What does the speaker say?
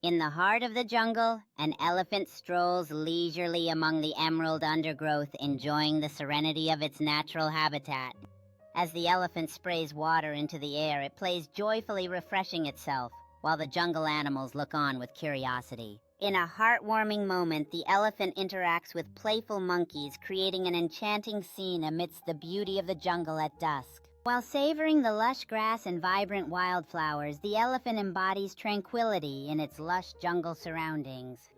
In the heart of the jungle, an elephant strolls leisurely among the emerald undergrowth, enjoying the serenity of its natural habitat. As the elephant sprays water into the air, it plays joyfully refreshing itself, while the jungle animals look on with curiosity. In a heartwarming moment, the elephant interacts with playful monkeys, creating an enchanting scene amidst the beauty of the jungle at dusk. While savoring the lush grass and vibrant wildflowers, the elephant embodies tranquility in its lush jungle surroundings.